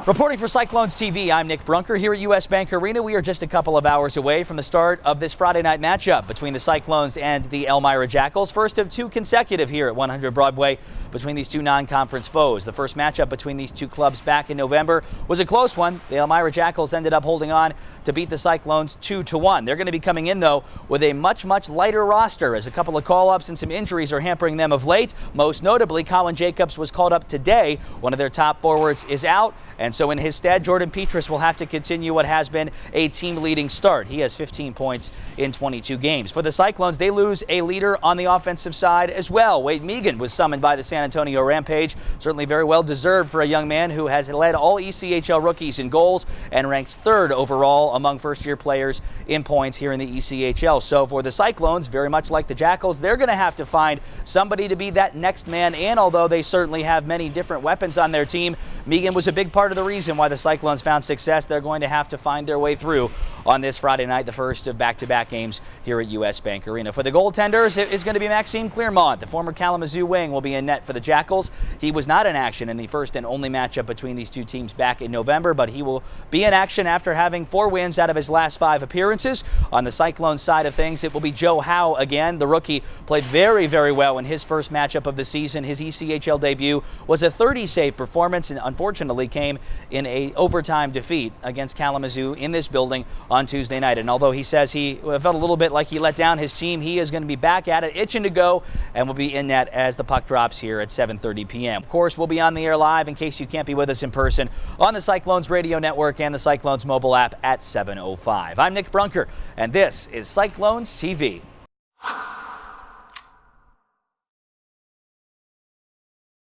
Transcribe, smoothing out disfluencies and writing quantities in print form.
Reporting for Cyclones TV, I'm Nick Brunker here at US Bank Arena. We are just a couple of hours away from the start of this Friday night matchup between the Cyclones and the Elmira Jackals. First of two consecutive here at 100 Broadway between these two non-conference foes. The first matchup between these two clubs back in November was a close one. The Elmira Jackals ended up holding on to beat the Cyclones 2-1. They're going to be coming in, though, with a much lighter roster as a couple of call-ups and some injuries are hampering them of late. Most notably, Colin Jacobs was called up today. One of their top forwards is out, and so in his stead, Jordan Petrus will have to continue what has been a team-leading start. He has 15 points in 22 games. For the Cyclones, they lose a leader on the offensive side as well. Wade Megan was summoned by the San Antonio Rampage. Certainly very well deserved for a young man who has led all ECHL rookies in goals and ranks third overall among first-year players in points here in the ECHL. So for the Cyclones, very much like the Jackals, they're going to have to find somebody to be that next man in, although they certainly have many different weapons on their team. Megan was a big part of the reason why the Cyclones found success. They're going to have to find their way through on this Friday night, the first of back-to-back games here at US Bank Arena. For the goaltenders, it is going to be Maxime Clermont. The former Kalamazoo wing will be in net for the Jackals. He was not in action in the first and only matchup between these two teams back in November, but he will be in action after having 4 wins out of his last 5 appearances. On the Cyclone side of things, it will be Joe Howe again. The rookie played very well in his first matchup of the season. His ECHL debut was a 30-save performance and unfortunately came in a overtime defeat against Kalamazoo in this building on Tuesday night. And although he says he felt a little bit like he let down his team, he is going to be back at it, itching to go, and will be in net as the puck drops here at 7:30 p.m. Of course, we'll be on the air live in case you can't be with us in person on the Cyclones radio network and the Cyclones mobile app at 7:05. I'm Nick Brunker, and this is Cyclones TV.